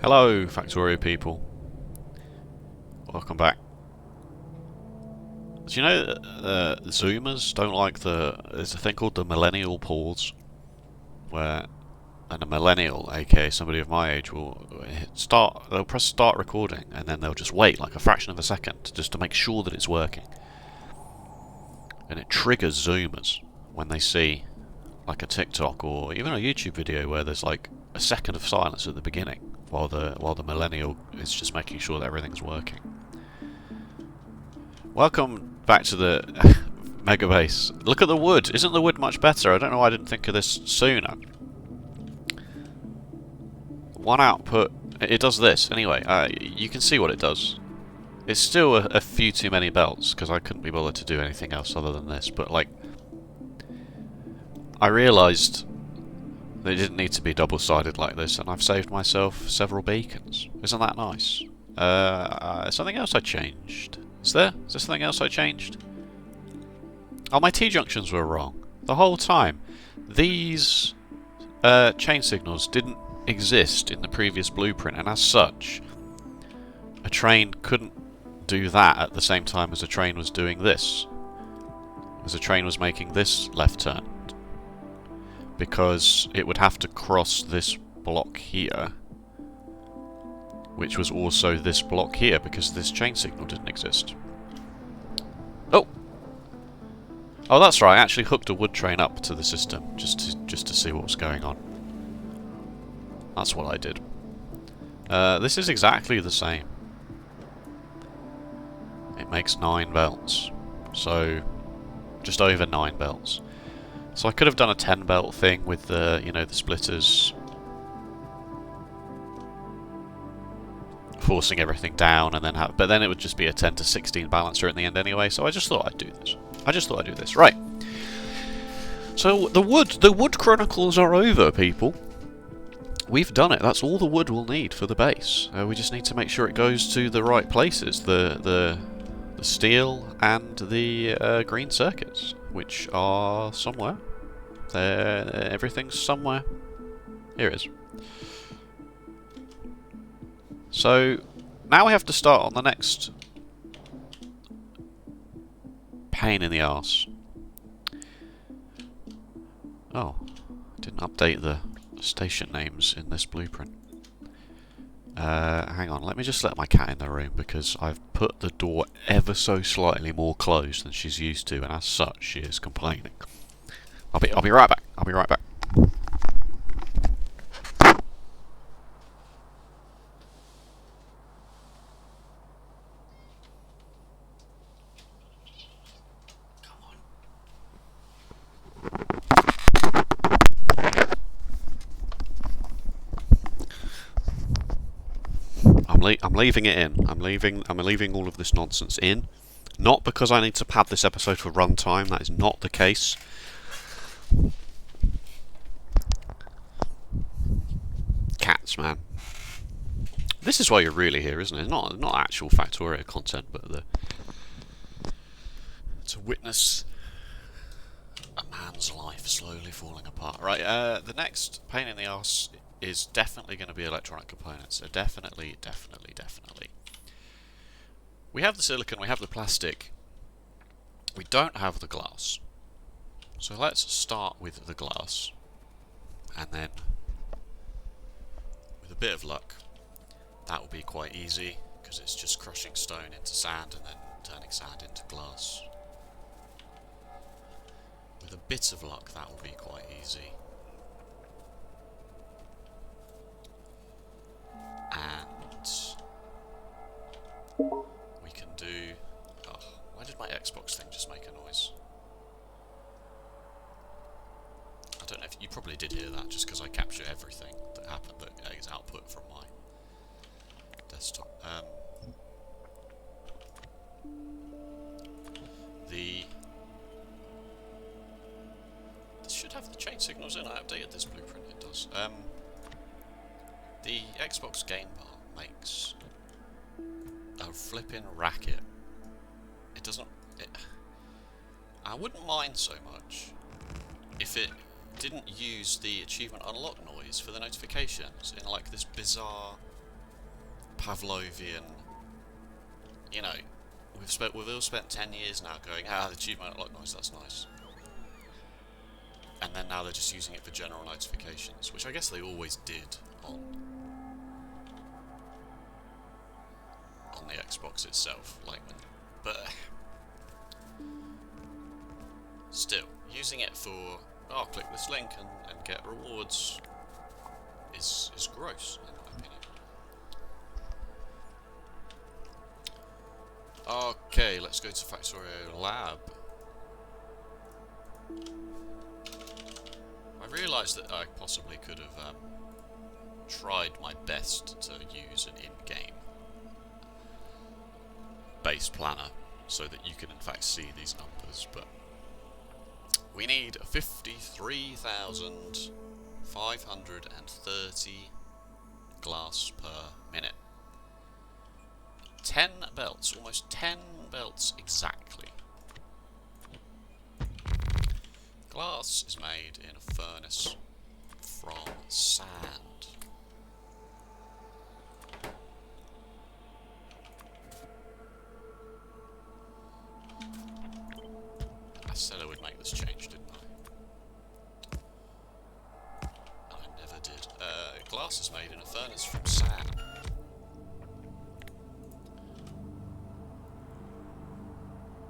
Hello, Factorio people. Welcome back. Do you know Zoomers don't like there's a thing called the millennial pause, where a millennial, aka somebody of my age, they'll press start recording and then they'll just wait like a fraction of a second just to make sure that it's working. And it triggers Zoomers when they see like a TikTok or even a YouTube video where there's like a second of silence at the beginning while the millennial is just making sure that everything's working. Welcome back to the Mega Base. Look at the wood. Isn't the wood much better? I don't know why I didn't think of this sooner. One output. It does this. Anyway, you can see what it does. It's still a few too many belts, because I couldn't be bothered to do anything else other than this, but like, I realised that it didn't need to be double-sided like this, and I've saved myself several beacons. Isn't that nice? Something else I changed. Is there something else I changed? Oh, my T-junctions were wrong. The whole time. These chain signals didn't exist in the previous blueprint, and as such, a train couldn't do that at the same time as a train was doing this. As a train was making this left turn. Because it would have to cross this block here, which was also this block here, because this chain signal didn't exist. Oh! Oh, that's right, I actually hooked a wood train up to the system, just to see what was going on. That's what I did. This is exactly the same. It makes 9 belts. So, just over 9 belts. So I could have done a 10 belt thing with the, you know, the splitters forcing everything down, and then but then it would just be a 10 to 16 balancer in the end anyway. So I just thought I'd do this. Right. So the wood chronicles are over, people. We've done it. That's all the wood we'll need for the base. We just need to make sure it goes to the right places. The steel and the green circuits, which are somewhere. Everything's somewhere. Here it is. So, now we have to start on the next pain in the arse. Oh, I didn't update the station names in this blueprint. Hang on, let me just let my cat in the room, because I've put the door ever so slightly more closed than she's used to, and as such she is complaining. I'll be right back. I'll be right back. I'm leaving it in. I'm leaving all of this nonsense in. Not because I need to pad this episode for runtime. That is not the case. Cats, man. This is why you're really here, isn't it? Not actual Factorio content, but to witness a man's life slowly falling apart. Right, the next pain in the arse is definitely going to be electronic components. So definitely. We have the silicon, we have the plastic. We don't have the glass. So let's start with the glass. And then, with a bit of luck, that will be quite easy, because it's just crushing stone into sand and then turning sand into glass. With a bit of luck, that will be quite easy. And we can do... Oh, why did my Xbox thing just make a noise? I don't know if you probably did hear that, just because I capture everything that happened that is output from my desktop. This should have the chain signals in. I updated this blueprint. It does. The Xbox game bar makes a flipping racket. It doesn't... I wouldn't mind so much if it didn't use the achievement unlock noise for the notifications in like this bizarre Pavlovian, you know, we've all spent 10 years now going, the tube might not look nice, that's nice. And then now they're just using it for general notifications, which I guess they always did on the Xbox itself, like, but still, using it for, click this link and get rewards is gross, in my opinion. Okay, let's go to Krastorio Lab. I realised that I possibly could have tried my best to use an in-game base planner so that you can in fact see these numbers, but we need 53,530 glass per minute. 10 belts, almost 10 belts exactly. Glass is made in a furnace from sand. I said I would make this change, didn't I? And I never did. Glass is made in a furnace from sand.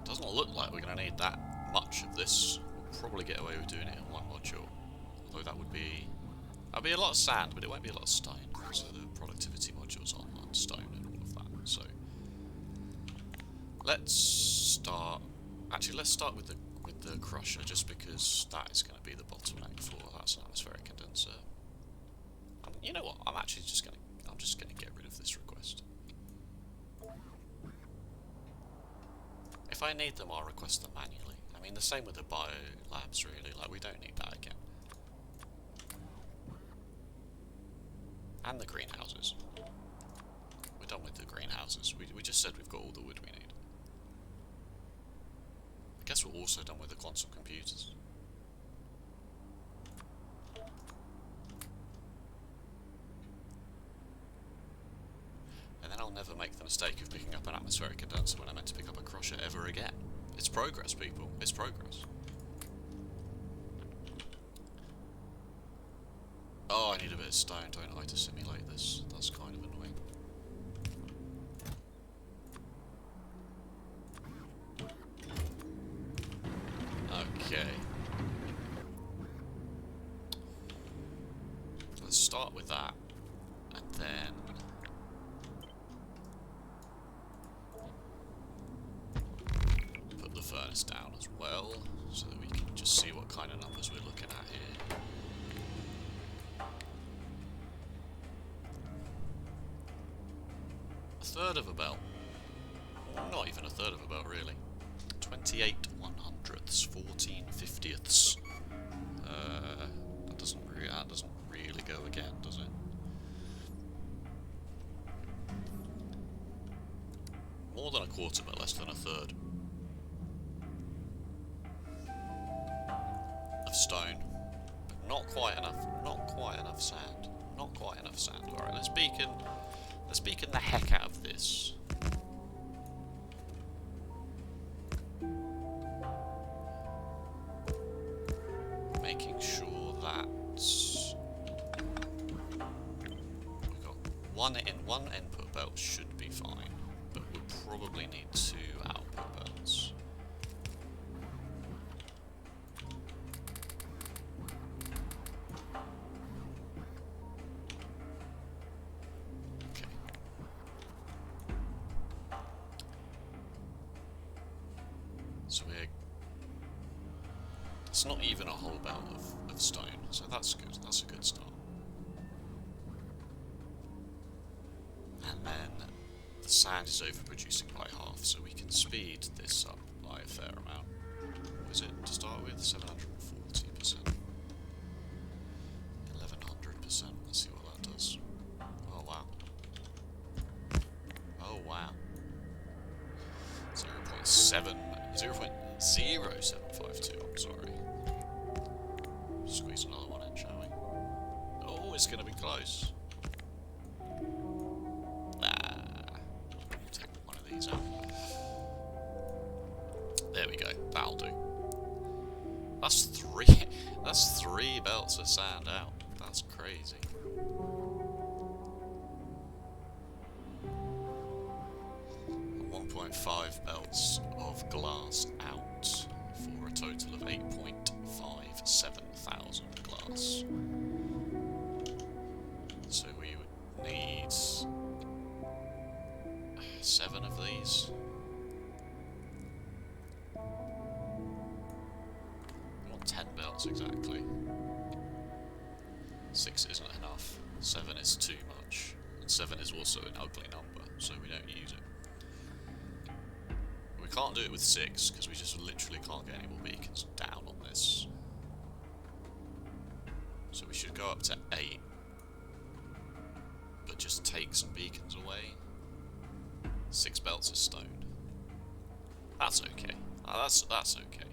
Doesn't look like we're going to need that much of this. We'll probably get away with doing it in one module. Although that'd be a lot of sand, but it won't be a lot of stone. So the productivity module's on stone and all of that. So let's start. Actually, let's start with the crusher, just because that is going to be the bottleneck for that's an atmospheric condenser. And you know what? I'm just going to get rid of this request. If I need them, I'll request them manually. I mean, the same with the bio labs, really. Like, we don't need that again. And the greenhouses. We're done with the greenhouses. We just said we've got all the wood we need. I guess we're also done with the quantum computers. And then I'll never make the mistake of picking up an atmospheric condenser when I meant to pick up a crusher ever again. It's progress, people. It's progress. Oh, I need a bit of stone, don't I, to simulate this? That's kind of annoying. Okay. Let's start with that, and then put the furnace down as well, so that we can just see what kind of numbers we're looking at here. A third of a belt. Not even a third of a belt, really. 28 100ths, 14 50ths. That doesn't really go again, does it? More than a quarter, but less than a third. Of stone, but not quite enough. Not quite enough sand. Not quite enough sand. All right, let's beacon the heck out of this. Making sure that we've got one input belt should be fine, but we'll probably need 2 output belts. Okay. So it's not even a whole belt of stone, so that's good. That's a good start. And then the sand is overproducing by half, so we can speed this up by a fair amount. What is it to start with? 740%. 1100%. Let's see what that does. Oh wow. Oh wow. 0.0752, I'm sorry. Squeeze another one in, shall we? Oh, it's gonna be close. Nah, these out. There we go. That'll do. That's three. That's 3 belts of sand out. That's crazy. And 1.5 belts of glass out for a total of 8.57 thousand glass. So we would need 7 of these. I want 10 belts exactly. 6 isn't enough. 7 is too much. And 7 is also an ugly number, so we don't use it. We can't do it with 6, because we just literally can't get any more beacons down on this. So we should go up to 8. But just take some beacons away. 6 belts of stone. That's okay. That's okay.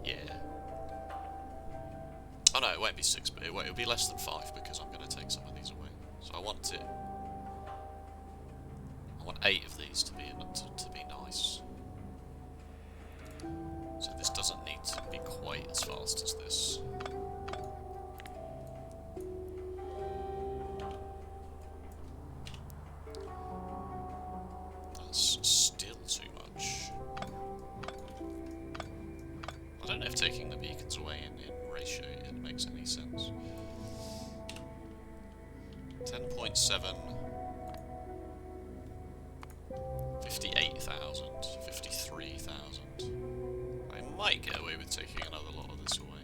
Yeah. Oh no, it won't be 6, but it'll be less than 5 because I'm going to take some of these away. So I want 8 of these to be nice. So this doesn't need to be quite as fast as this. That's still too much. I don't know if taking the beacons away in ratio it makes any sense. 10.7, 58,000, 53,000. I might get away with taking another lot of this away.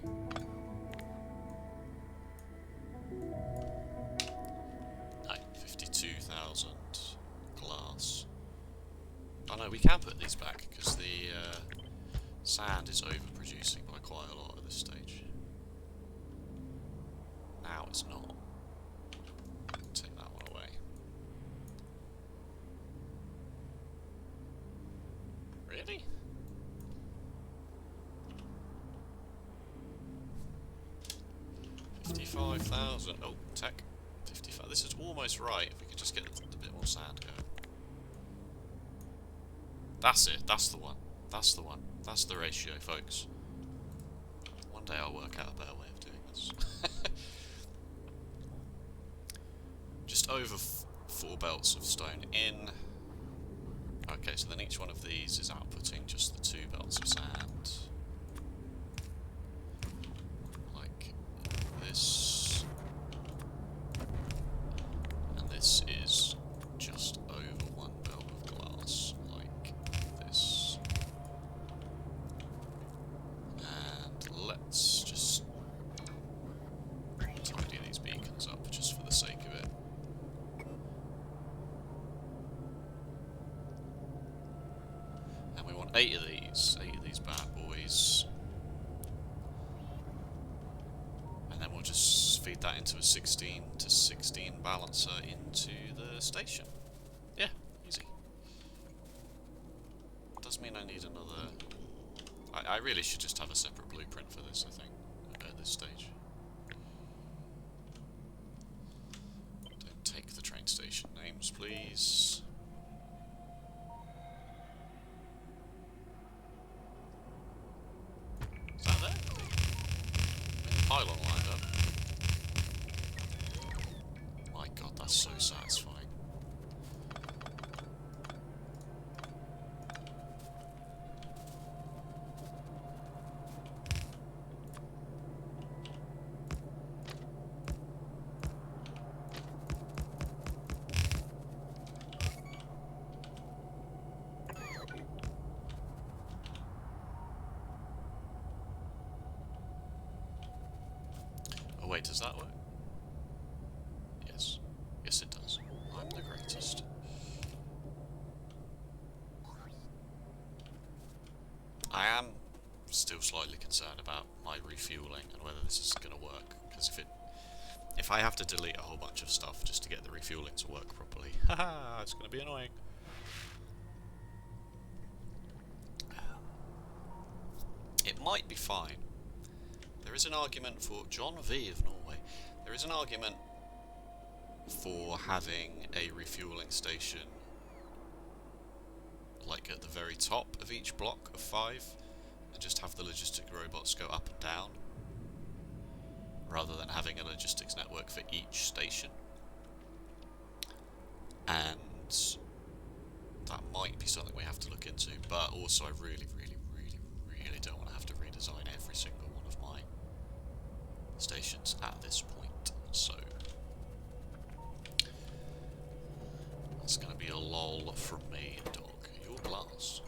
No, 52,000 glass. Oh no, we can put these back because the sand is overproducing by quite a lot at this stage. Now it's not. Take that one away. Really? $55,000. Oh, tech. 55. This is almost right. If we could just get a bit more sand going. That's it. That's the one. That's the one. That's the ratio, folks. One day I'll work out a better way of doing this. Just over 4 belts of stone in. Okay, so then each one of these is outputting just the 2 belts of sand. Like this. And this is just over 1 belt of glass, like this. And let's just tidy these beacons up just for the sake of it. And we want 8 of these bad boys. And then we'll just feed that into a 16 to 16 balancer into the station. Yeah, easy. Does mean I need another... I really should just have a separate blueprint for this, I think, at this stage. Don't take the train station names, please. Is that there? Pylon lined up. My god, that's so satisfying. Oh wait, does that work? Yes. Yes it does. I'm the greatest. I am still slightly concerned about my refueling and whether this is going to work, because if I have to delete a whole bunch of stuff just to get the refueling to work properly, haha, it's going to be annoying. It might be fine. There is an argument for John V of Norway. There is an argument for having a refueling station like at the very top of each block of 5 and just have the logistic robots go up and down rather than having a logistics network for each station. And that might be something we have to look into, but also I really don't want to have to redesign every single one of my stations at this point, so that's going to be a lol from me, dog. Your glass.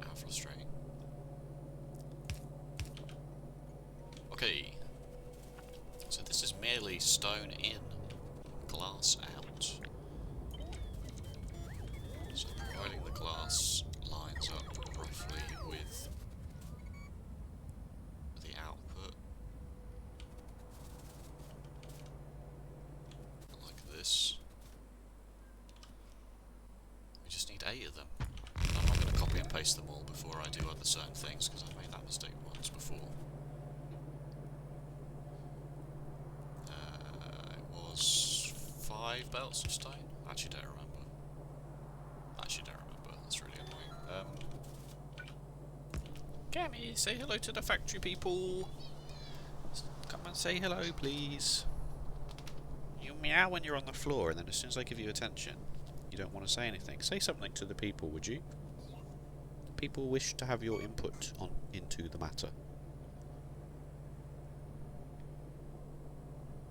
How frustrating. Okay, so this is merely stone in, glass out. So providing the glass lines up roughly with the output, like this. We just need 8 of them. And I'm not going to copy and paste them all before I do other certain things, because I've made that mistake once before. It was 5 belts of stone? Actually don't remember. That's really annoying. Gammy, say hello to the factory people. Come and say hello, please. You meow when you're on the floor, and then as soon as I give you attention, you don't want to say anything. Say something to the people, would you? People wish to have your input into the matter.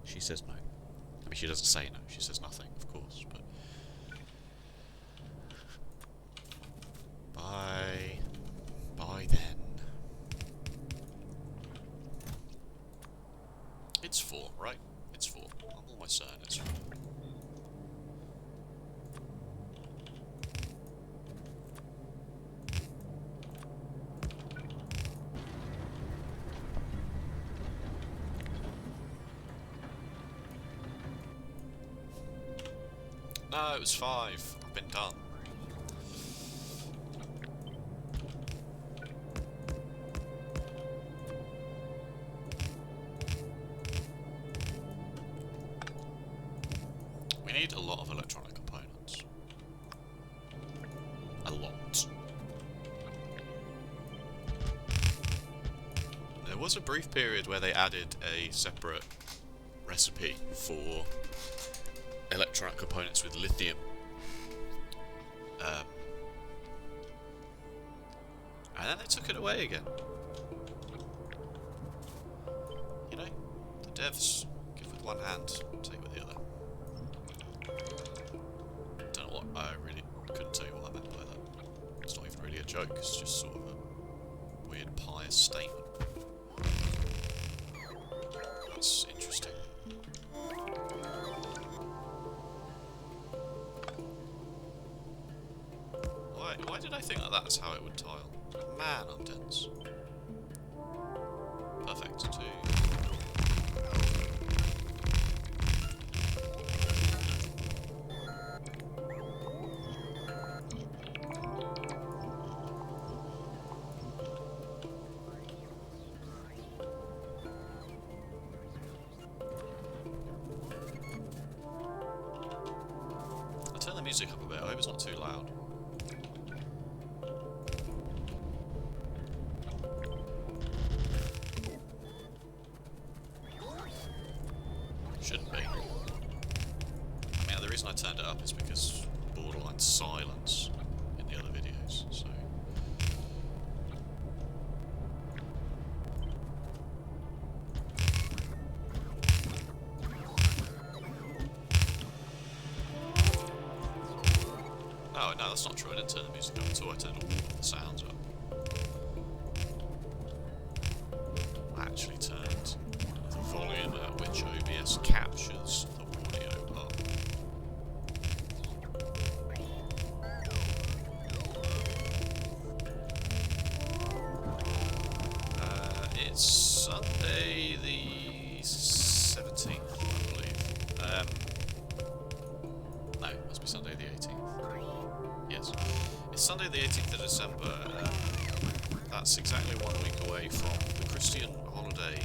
She says no. I mean, she doesn't say no. She says nothing, of course, but... Bye. Bye then. It's 4, right? It's 4. I'm almost certain it's 4. No, it was 5. I've been done. We need a lot of electronic components. A lot. There was a brief period where they added a separate recipe for electronic components with lithium. And then they took it away again. You know, the devs give with one hand, take with the other. Don't know what, I really couldn't tell you what I meant by that. It's not even really a joke, it's just sort of a weird pious statement. That's interesting. Why did I think that that's how it would tile? Man, I'm dense. Perfect. 2. I'll turn the music up a bit. I hope it's not too loud. Shouldn't be. I mean, the reason I turned it up is because borderline silence in the other videos, so... Oh, no, that's not true. I didn't turn the music up at all. I turned all the sounds up. I actually turned the volume at which OBS captures the audio up. It's Sunday the 17th, I believe. No, it must be Sunday the 18th. Yes. It's Sunday the 18th of December. that's exactly 1 week away from the Christian holiday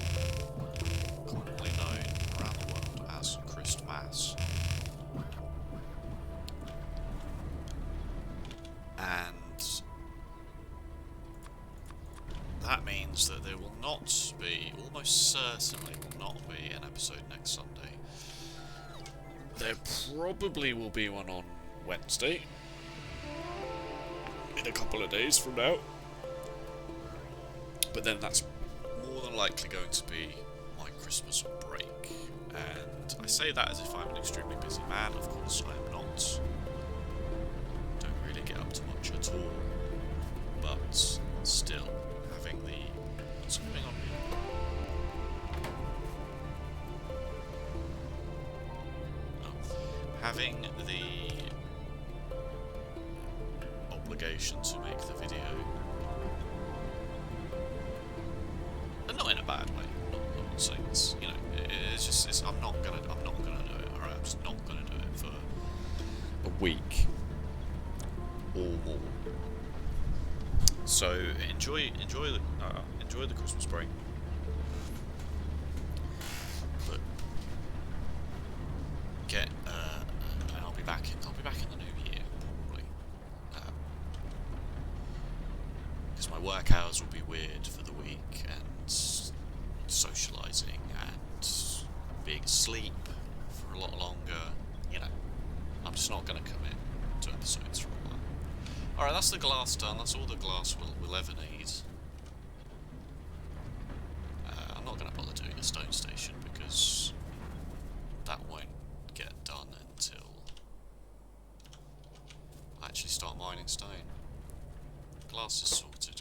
commonly known around the world as Christmas. And that means that there will not be, almost certainly will not be, an episode next Sunday. There probably will be one on Wednesday, in a couple of days from now. But then that's more than likely going to be my Christmas break. And I say that as if I'm an extremely busy man. Of course I am not. Don't really get up to much at all. But still, having the... What's going on here? Oh. Having the obligation to make the video, and not in a bad way. Not saying it's, you know, it's just I'm not gonna do it. Alright, I'm just not gonna do it for a week or more. So enjoy the Christmas break. But get and I'll be back in the new year probably. Because my work hours will be weird for the week, and socialising and being asleep for a lot longer. You know, I'm just not going to commit to episodes for a while. Alright, that's the glass done. That's all the glass we'll ever need. I'm not going to bother doing a stone station because that won't get done until I actually start mining stone. Glass is sorted.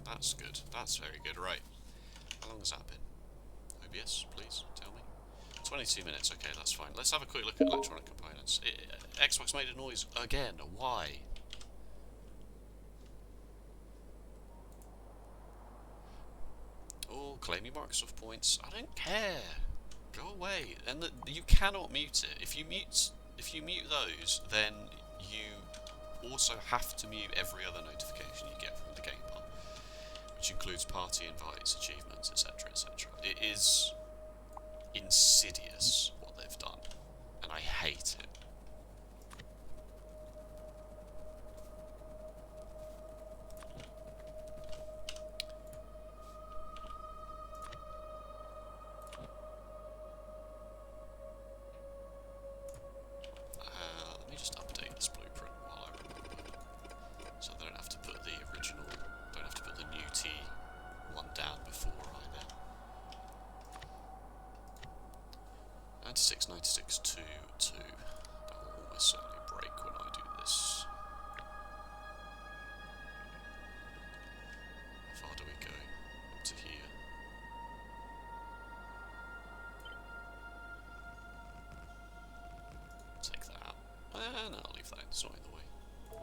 That's good. That's very good. Right. How long has that been? OBS, please tell me. 22 minutes. Okay, that's fine. Let's have a quick look at electronic components. Xbox made a noise again. Why? Oh, claiming Microsoft points. I don't care. Go away. And you cannot mute it. If you mute those, then you also have to mute every other notification you get from the game part, which includes party invites, achievements, etc., etc. It is insidious what they've done, and I hate it. Let me just update this blueprint while I remember, so I don't have to put the original, don't have to put the new T one down before either. 96, 96, 2, 2. That will almost certainly break when I do this. How far do we go? Up to here. Take that out. No, I'll leave that in. It's not in the way. Yeah.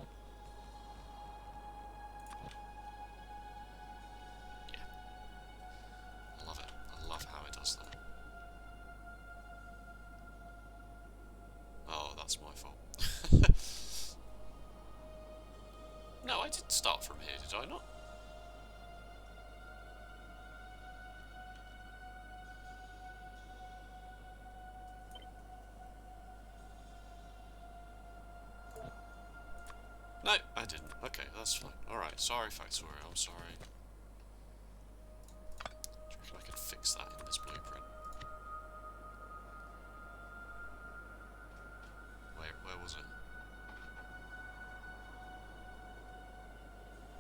I love it. I love how it does that. Oh, that's my fault. No, I didn't start from here, did I not? No, I didn't. Okay, that's fine. Alright, sorry Factorio, I'm sorry. Do you reckon I can fix that in this blueprint? Where was it?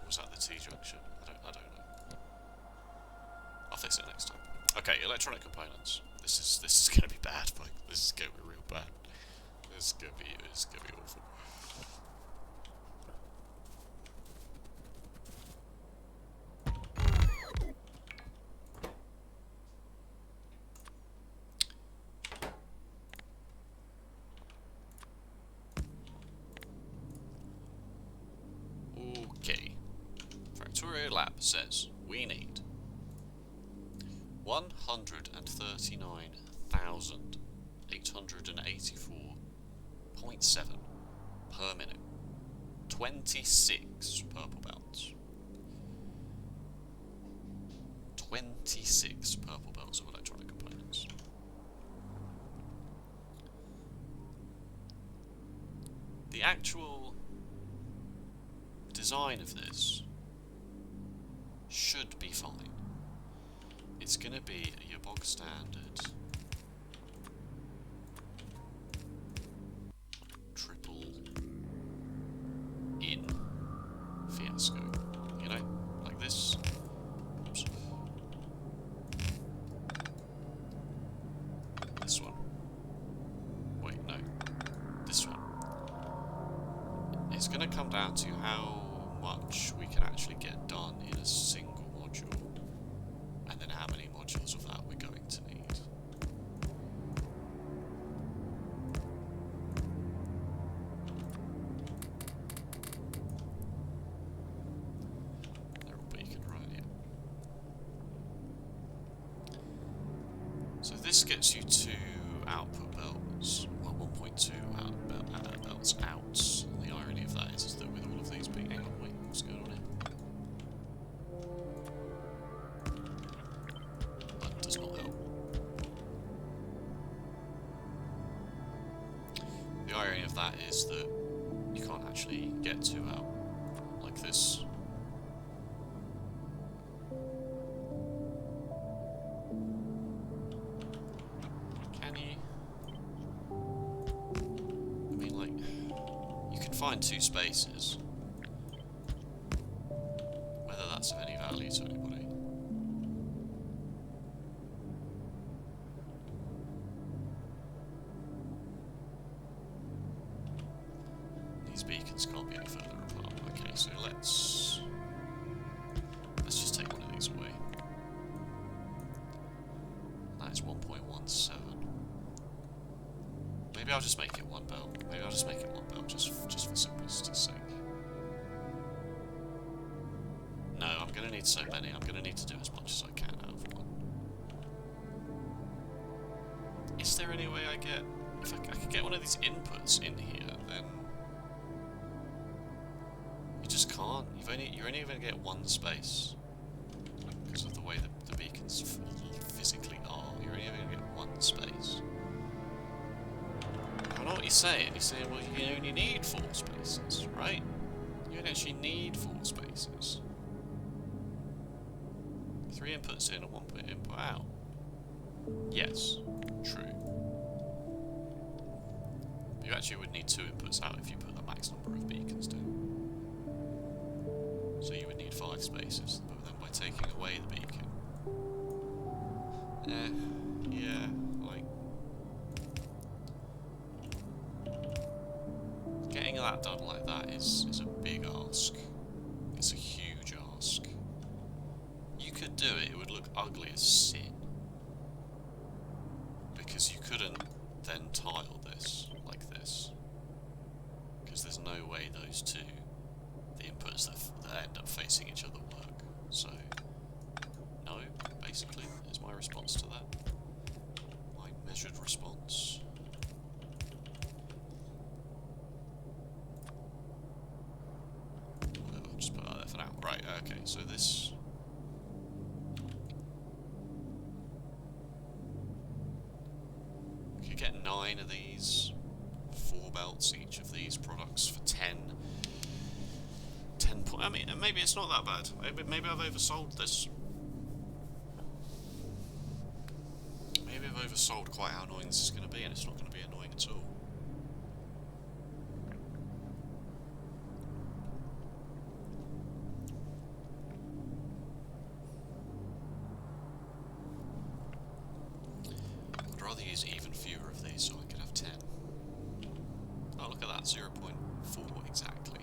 Was that the T-junction? I don't know. I'll fix it next time. Okay, electronic components. This is gonna be bad, Mike. This is gonna be real bad. This is gonna be awful. Okay. Factorio Lab says we need 139,884.7 per minute. 26 purple belts. 26 purple belts of electronic components. The actual design of this should be fine. It's going to be your bog standard triple in fiasco, you know, like this. Oops. This one. Wait, no. This one. It's going to come down to how much we can actually get done in a single module, and then how many modules of that we're going to need. They're all beacon, right? Yeah. So this gets you 2 output belts, well 1.2 belts out. The irony of that is that with all of these being... Hang on, wait, what's going on here? That does not help. The irony of that is that you can't actually get 2 out like this. Can you? I mean, like, you can find 2 spaces. Whether that's of any value to anybody. These beacons can't be any further apart. Okay, so let's just take one of these away. That is 1.17. Maybe I'll just make it 1 belt. Maybe I'll just make it 1 belt just for simplicity's sake. No, I'm going to need so many. I'm going to need to do as much as I can out of 1. Is there any way I get... If I could get one of these inputs in here, then... You just can't. You're only going to get 1 space. Because of the way the beacons physically are. You're only going to get 1 space. I know what you're saying. You're saying, well, you only need 4 spaces, right? You don't actually need 4 spaces. 3 inputs in and 1 input out. Yes, true. You actually would need 2 inputs out if you put the max number of beacons down. So you would need 5 spaces, but then by taking away the beacon... yeah, like... Getting that done like that is a big ask. It's a huge ask. You could do it, it would look ugly as sin. Because you couldn't then tile this like this. Because there's no way those 2, the inputs that end up facing each other, work. So, no, basically, is my response to that. My measured response. I'll just put that there for now. Right, okay, so this... We could get 9 of these, 4 belts each of these products for 10 I mean, maybe it's not that bad. Maybe I've oversold this. Maybe I've oversold quite how annoying this is going to be, and it's not going to be annoying at all. I'd rather use even fewer of these so I could have 10. Oh, look at that, 0.4 exactly.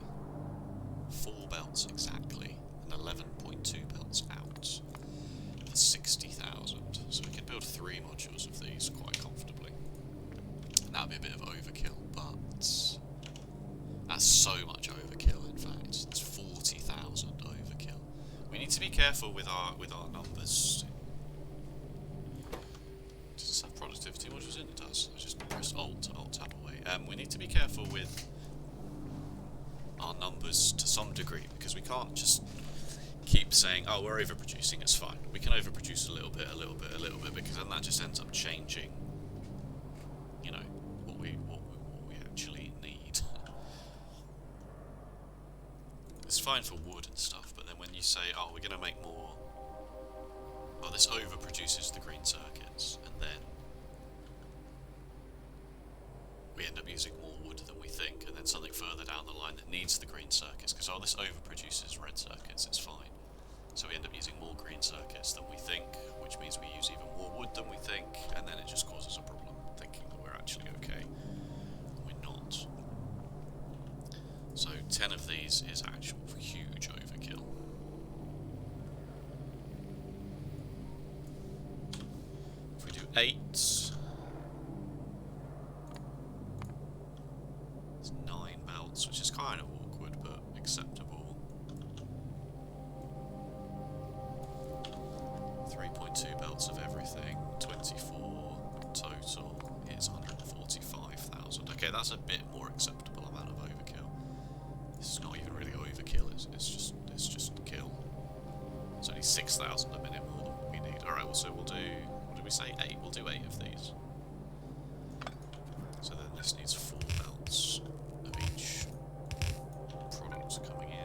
4 belts exactly, and 11.2 belts out for 60,000. So we could build 3 modules of these quite comfortably. That would be a bit of overkill, but that's so much overkill. In fact, it's 40,000 overkill. We need to be careful with our numbers. Does this have productivity modules in? It does. I just press Alt tab away. We need to be careful with our numbers to some degree, because we can't just keep saying, oh, we're overproducing, it's fine. We can overproduce a little bit, because then that just ends up changing, you know, what we actually need. It's fine for wood and stuff, but then when you say, oh, we're going to make more, oh, this overproduces the green circuits, and then we end up using more wood than we think, and then something further down the line that needs the green circuits, because, oh, this overproduces red circuits, it's fine. So we end up using more green circuits than we think, which means we use even more wood than we think, and then it just causes a problem, thinking that we're actually okay. We're not. So 10 of these is actual huge overkill. If we do 8, it's 9 belts, which is kind of awkward, but acceptable. 3.2 belts of everything, 24 total is 145,000. Okay, that's a bit more acceptable amount of overkill. This is not even really overkill, it's just kill. It's only 6,000 a minute more than what we need. Alright, well, so we'll do, what did we say? 8? We'll do 8 of these. So then this needs 4 belts of each product coming in.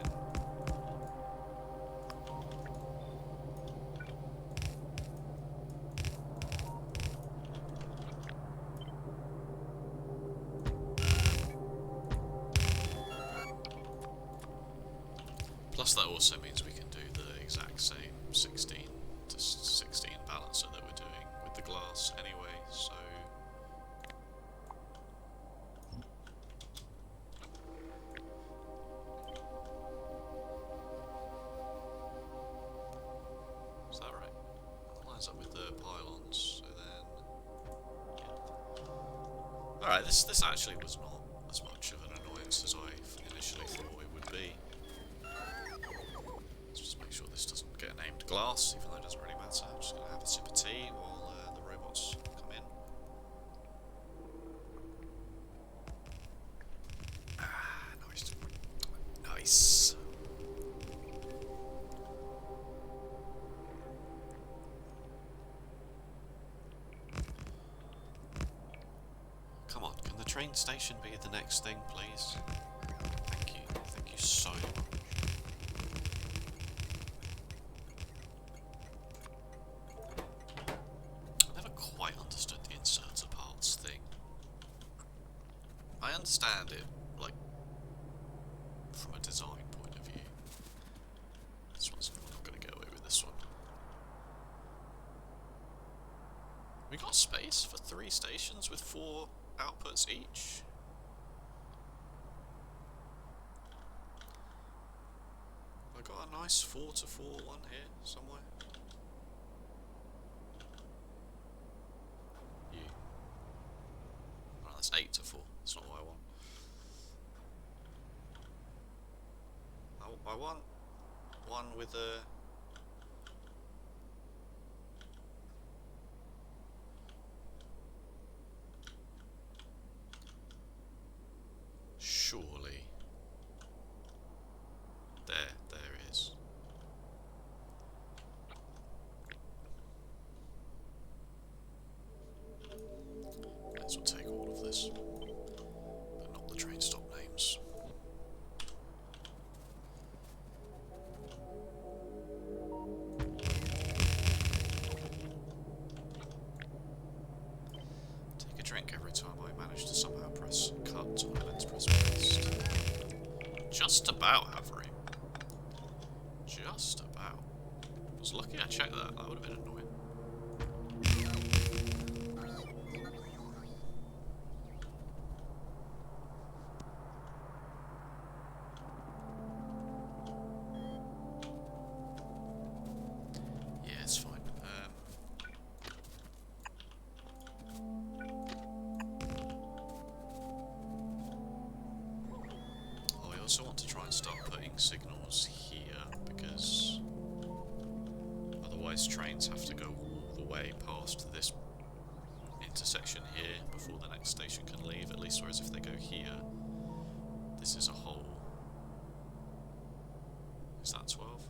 Plus that also means we can do the exact same 16 to 16 balancer that we're doing with the glass anyway, so... Is that right? That lines up with the pylons, so then... Yeah. Alright, this actually was not as much of an annoyance as I initially thought it would be. This doesn't get named glass, even though it doesn't really matter. I'm just going to have a sip of tea while the robots come in. Ah, nice. Nice. Come on, can the train station be the next thing, please? Thank you. Thank you so much. I understand it, like, from a design point of view. This one's not going to get away with this one. We got space for 3 stations with 4 outputs each. I got a nice 4 to 4 one here somewhere. You. Oh, that's 8 to 4. That's not what I want. I want one with a... Surely. There is. This will take all of this. But not the train stop names. Take a drink every time I manage to somehow press cut when I meant to press paste. Just about have room. Just about. I was lucky I checked that, that would have been annoying. I also want to try and start putting signals here, because otherwise trains have to go all the way past this intersection here before the next station can leave, at least, whereas if they go here, this is a whole... Is that 12?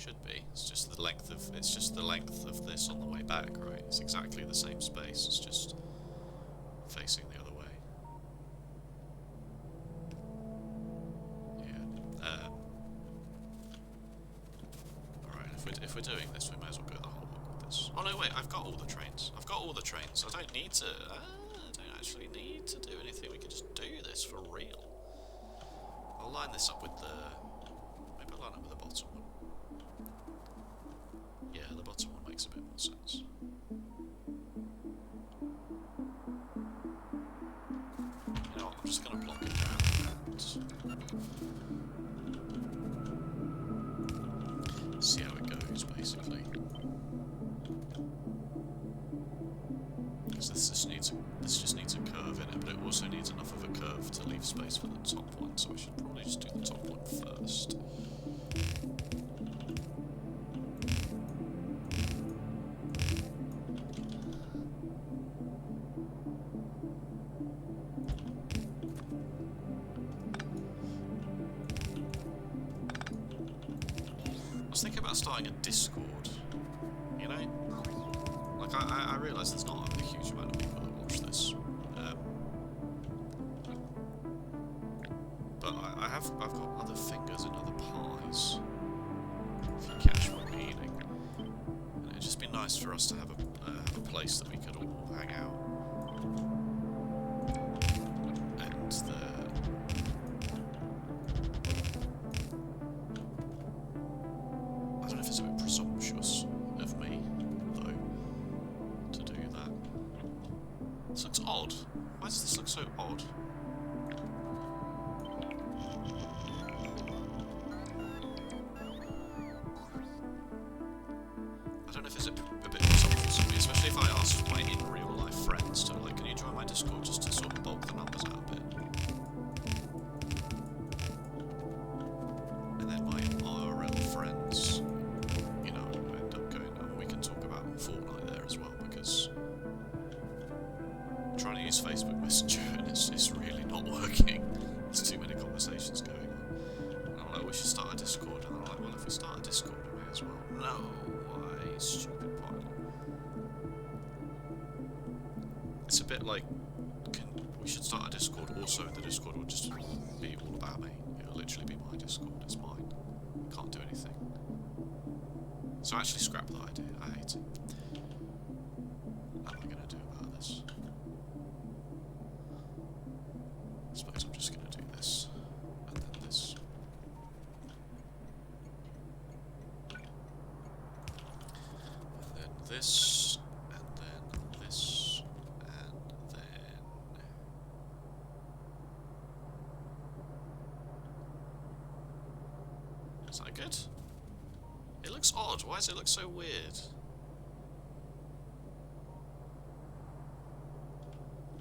should be. It's just the length of this on the way back, right? It's exactly the same space. It's just facing the other way. Yeah. All right. If we're doing this, we may as well go the whole way with this. Oh no, wait! I've got all the trains. I've got all the trains. I don't need to. I don't actually need to do anything. We can just do this for real. I'll line this up with the. Maybe I'll line up with the bottom one. Yeah, the bottom one makes a bit more sense. You know what, I'm just going to block it down and see how it goes, basically. Because this just needs a curve in it, but it also needs enough of a curve to leave space for the top one, so we should probably just do the top one first. I was thinking about starting a Discord, you know? Like, I realise there's not a huge amount of people that watch this. But I've got other fingers in other pies, if you catch my meaning. And it'd just be nice for us to have a place that we could all hang out. And I don't know if it's a bit presumptuous of me, though, to do that. This looks odd. Why does this look so odd? I don't know if it's a bit presumptuous of me, especially if I ask my in real life friends to, like, can you join my Discord just to sort of bulk the numbers out a bit? And then my IRL friends, you know, end up going, and we can talk about Fortnite there as well, because trying to use Facebook Messenger and it's really not working. There's too many conversations going on. And I'm like, we should start a Discord, and I'm like, well, if we start a Discord, we may as well. No, why, stupid pilot. It's a bit like, we should start a Discord, also the Discord will just be all about me. It'll literally be my Discord, it's mine. Can't do anything. So actually scrap that idea, I hate it. What am I going to do about this? I suppose I'm just going to do this, and then this. And then this, and then this, and then... Is that good? It looks odd. Why does it look so weird?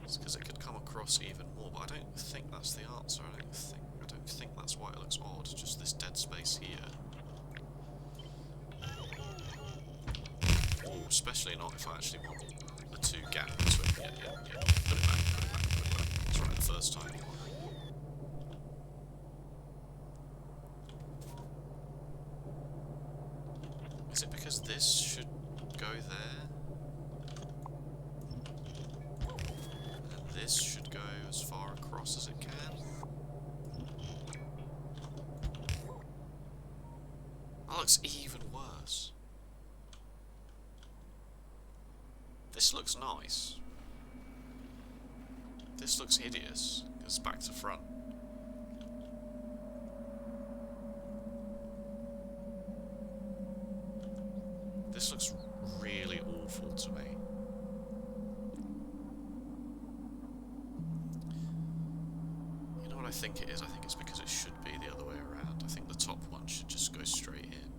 It's because it could come across even more, but I don't think that's the answer. I don't think that's why it looks odd. Just this dead space here. Oh, especially not if I actually want the two gap between. Yeah. Put it back. That's right the first time. Is it because this should go there? And this should go as far across as it can? That looks even worse. This looks nice. This looks hideous, because it's back to front. This looks really awful to me. You know what I think it is? I think it's because it should be the other way around. I think the top one should just go straight in.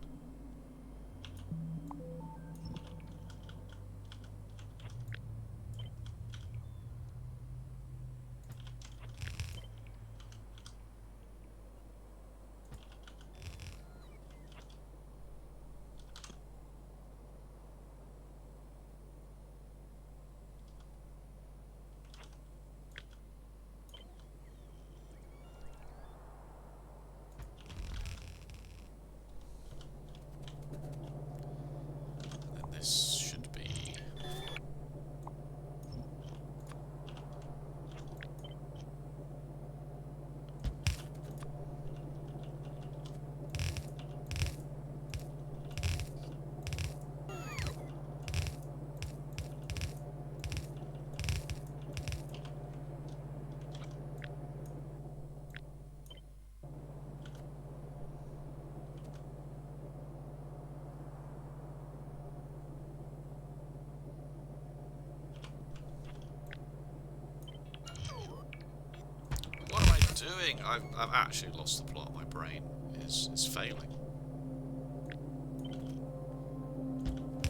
thing. I've actually lost the plot. My brain is failing.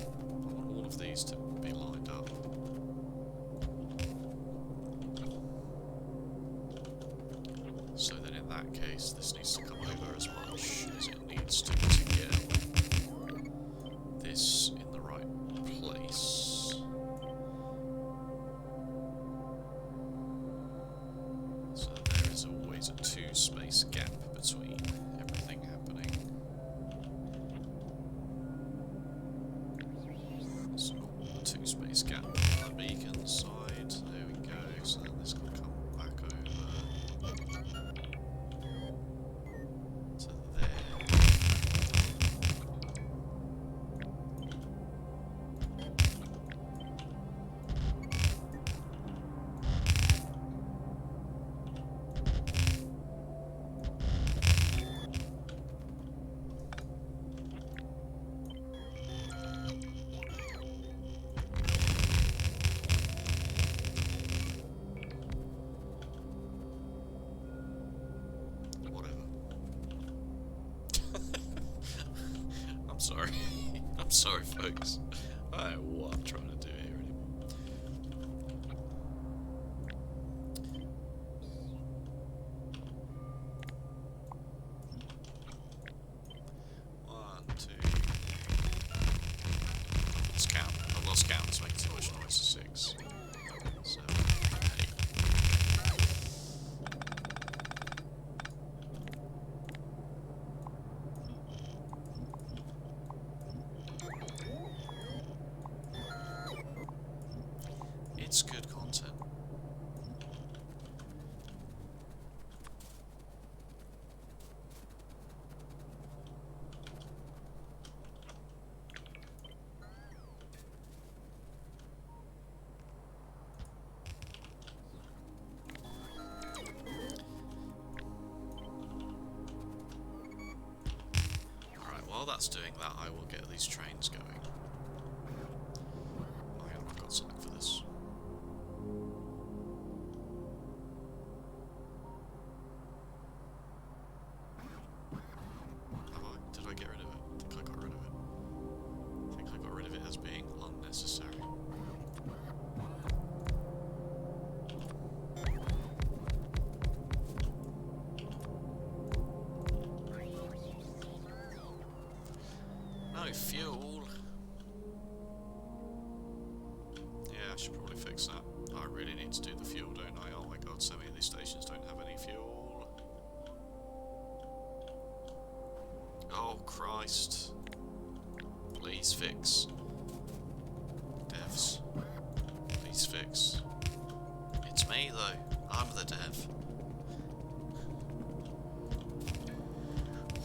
I want all of these to be lined up. So then in that case, this needs to come over as much as it needs to get this in the right place. So that there is always a 2-space gap between everything happening. So a 2-space gap on the beacon side. There we go. So then this can come back over. Sorry. I'm sorry, folks. I don't know what I'm trying to do here anymore. One, two. Let's count. I've lost count. It's making too much noise. 6, 7, 8. It's good content. Alright, while that's doing that, I will get these trains going. Oh, yeah, I've got something for this. Did I get rid of it? I think I got rid of it. I think I got rid of it as being unnecessary. No fuel. Yeah, I should probably fix that. I really need to do the fuel, don't I? Oh my god, so many of these stations don't have any fuel. Oh Christ. Please fix. Devs. Please fix. It's me though. I'm the dev.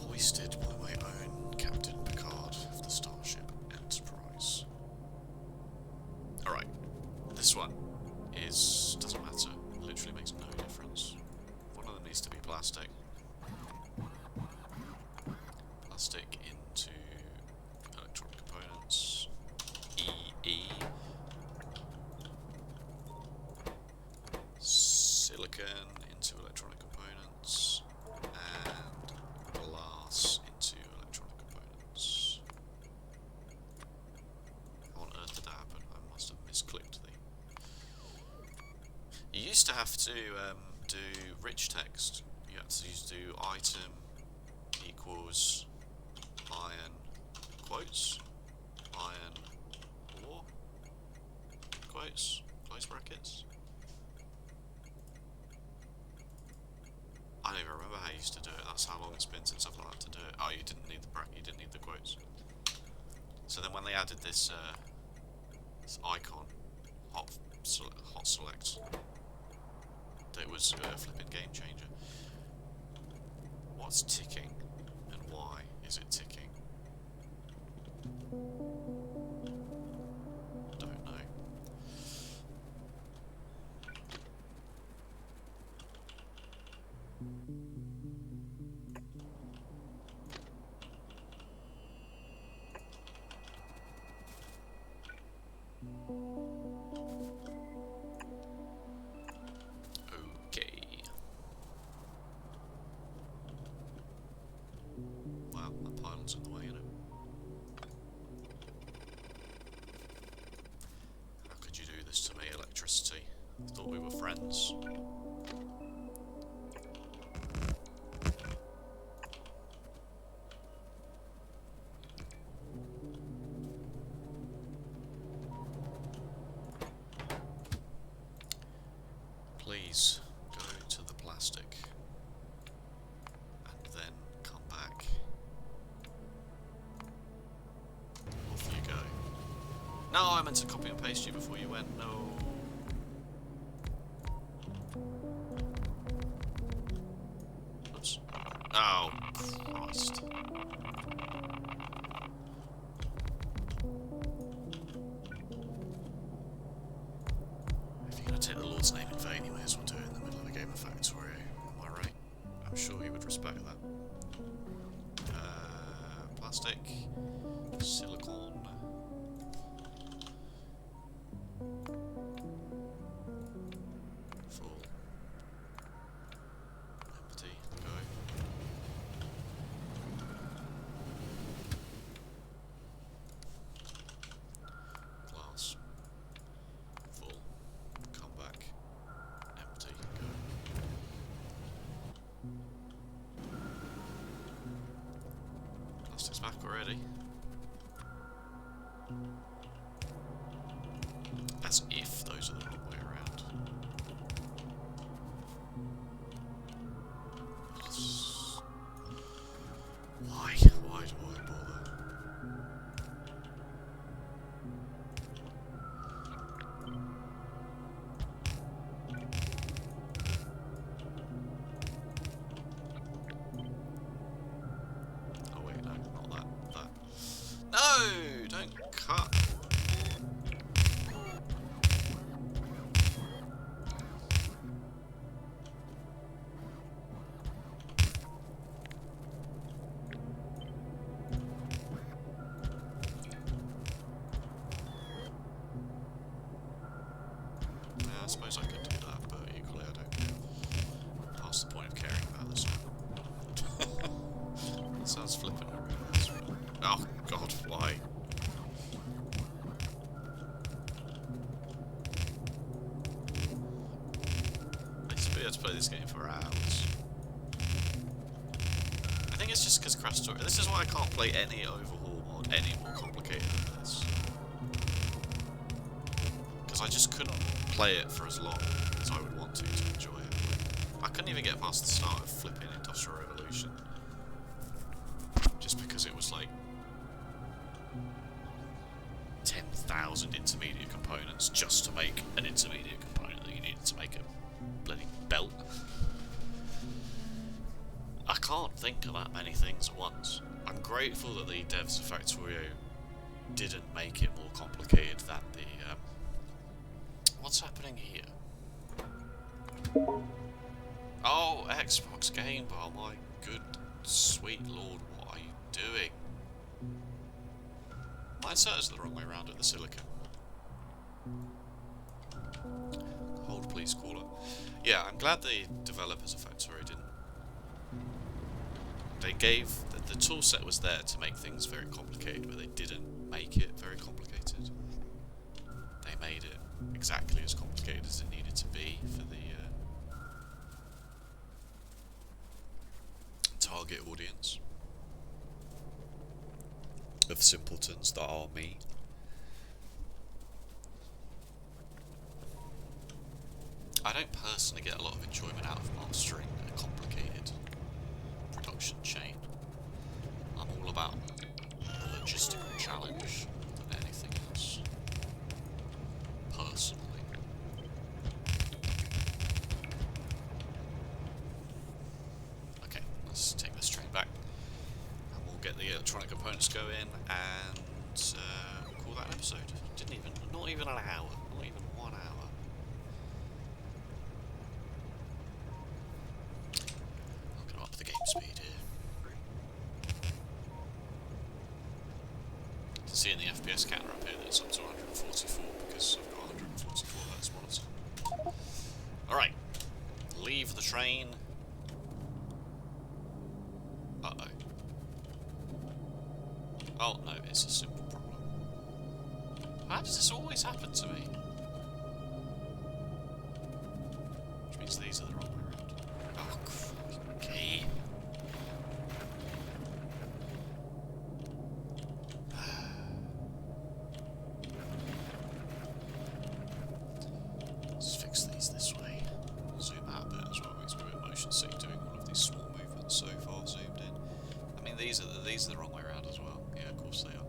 Hoisted by my own Captain Picard of the Starship Enterprise. Alright. This one doesn't matter. It literally makes no difference. One of them needs to be plastic. Plastic into electronic components. EE. Silicon into electronic components. And glass into electronic components. How on earth did that happen? I must have misclicked the... You used to have to do rich text. You had to do item equals iron quotes, iron ore quotes, close brackets. I don't even remember how you used to do it. That's how long it's been since I've learned to do it. Oh, you didn't need the bracket. You didn't need the quotes. So then when they added this icon, hot select, it was a flipping game changer. What's ticking and why is it ticking? Don't know. Okay. friends. Please go to the plastic and then come back. Off you go. No, I meant to copy and paste you before you went. No. Oops. Oh, Christ. If you're going to take the Lord's name in vain, you may as well do it in the middle of a game of Factorio. Am I right? I'm sure he would respect that. Plastic. Silicone. Full. Empty. Go. Glass. Full. Come back. Empty. Go. Plastic's back already. As if those are the wrong way around. Why? Why do I bother? Oh wait, no, not that. That. No! Don't cut! I suppose I could do that, but equally I don't care. Past the point of caring about this now. That sounds flippant. Oh god, why? I used to be able to play this game for hours. I think it's just because Krastorio... This is why I can't play any overhaul mod any more complicated than this. Because I just couldn't play it for as long as I would want to enjoy it. I couldn't even get past the start of flipping Industrial Revolution. Just because it was like 10,000 intermediate components just to make an intermediate component that you needed to make a bloody belt. I can't think of that many things at once. I'm grateful that the devs of Factorio didn't make it more complicated than the what's happening here? Oh, Xbox Game Bar, my good sweet lord, what are you doing? My insert's the wrong way around with the silicon. Hold please, caller. Yeah, I'm glad the developers of Factorio didn't. They gave... The tool set was there to make things very complicated, but they didn't make it very complicated. They made it exactly as complicated as it needed to be for the target audience of simpletons that are me. I don't personally get a lot of enjoyment out of mastering a complicated production chain. I'm all about the logistical challenge than anything else. Personally. Okay, let's take this train back. And we'll get the electronic components going and call that an episode. Not even an hour. Not even 1 hour. I'm going to up the game speed here. You can see in the FPS counter up here that it's up to 144 because I've got 144 hertz monitor. Alright, leave the train. Uh-oh. Oh no, it's a simple problem. How does this always happen to me? because these are the wrong way around. Oh, crikey. Let's fix these this way. Zoom out a bit as well, makes me a bit motion sick doing all of these small movements so far zoomed in. I mean, these are the wrong way around as well. Yeah, of course they are.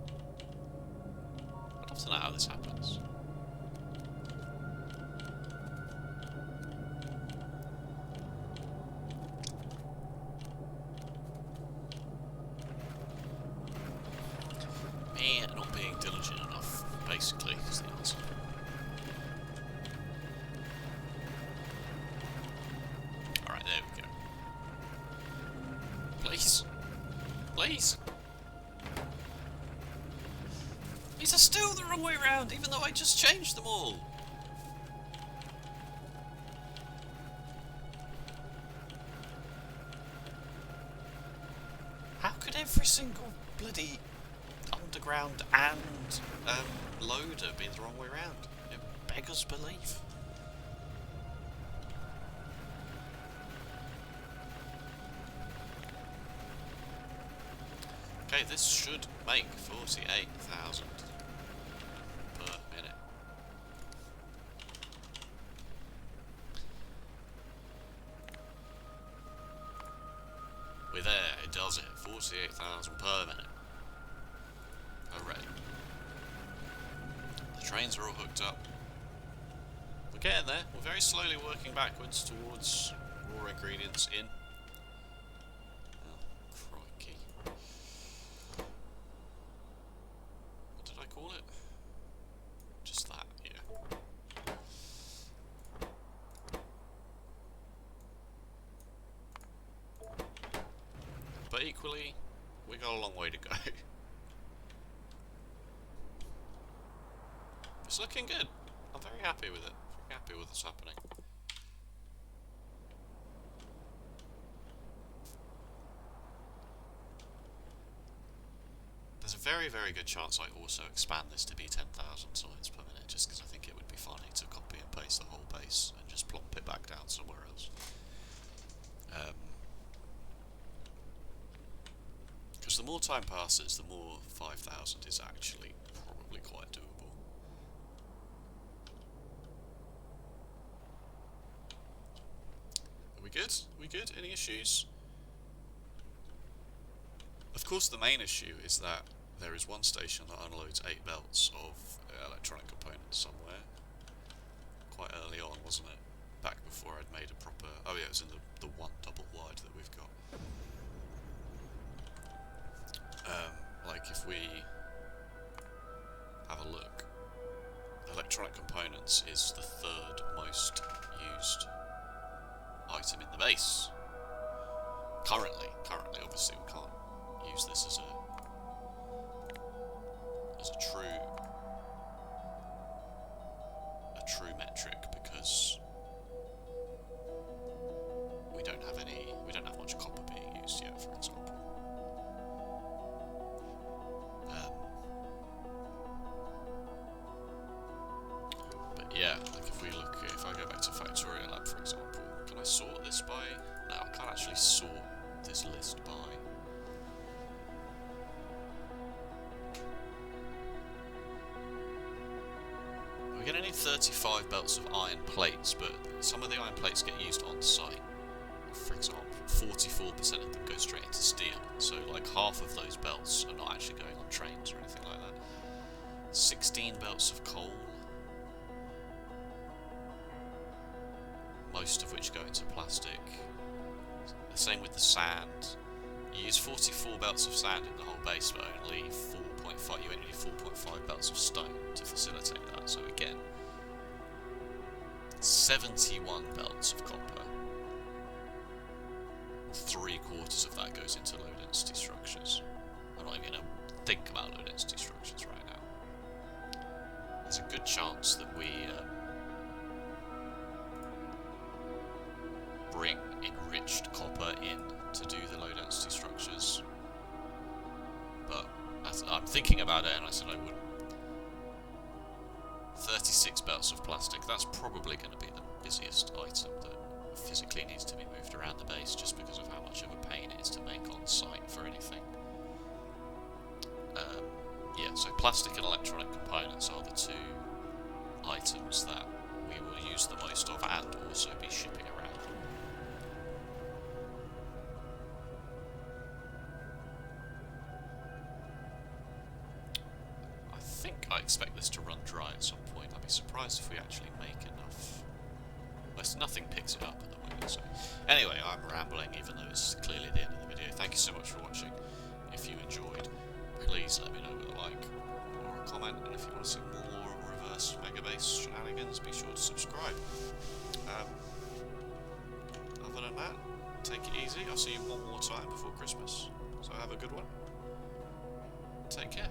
I'd love to know how this happens. Me not being diligent enough, basically, is the answer. Alright, there we go. Please. Please. These are still the wrong way round, even though I just changed them all. How could every single bloody underground and loader be the wrong way round? It beggars belief. Okay, this should make 48,000 per minute. We're there, it does it. 48,000 per minute. Hooray. The trains are all hooked up. We're getting there. We're very slowly working backwards towards raw ingredients in. Oh, crikey. What did I call it? Just that, yeah. But equally, we got a long way to go. It's looking good. I'm very happy with it. Very happy with what's happening. There's a very, very good chance I also expand this to be 10,000 signs per minute, just because I think it would be funny to copy and paste the whole base and just plonk it back down somewhere else. Because the more time passes, the more 5,000 is actually probably quite doable. We good? We good? Any issues? Of course, the main issue is that there is one station that unloads 8 belts of electronic components somewhere. Quite early on, wasn't it? Back before I'd made a proper... Oh yeah, it was in the one double wide that we've got. Like if we have a look, electronic components is the 3rd most used item in the base. Currently, obviously we can't use this as a true metric because we don't have much copper being used yet, for example. But yeah, like if I go back to Factorio Lab, for example, can I sort this by? No, I can't actually sort this list by. We're going to need 35 belts of iron plates, but some of the iron plates get used on site. For example, 44% of them go straight into steel, so like half of those belts are not actually going on trains or anything like that. 16 belts of coal, most of which go into plastic. The same with the sand. You use 44 belts of sand in the whole base, but only 4.5. You only need 4.5 belts of stone to facilitate that. So again, 71 belts of copper. 3/4 of that goes into low density structures. I'm not even going to think about low density structures right now. There's a good chance that we bring enriched copper in to do the low density structures, but I'm thinking about it and I said I wouldn't. 36 belts of plastic, that's probably going to be the busiest item that physically needs to be moved around the base just because of how much of a pain it is to make on site for anything. Yeah, so plastic and electronic components are the two items that we will use the most of and also be shipping around. I think I expect this to run dry at some point. I'd be surprised if we actually make enough. Well, nothing picks it up at the moment. So anyway, I'm rambling even though it's clearly the end of the video. Thank you so much for watching. If you enjoyed, please let me know with a like or a comment, and if you want to see more reverse megabase shenanigans, be sure to subscribe. Other than that, take it easy. I'll see you one more time before Christmas, so have a good one. Take care.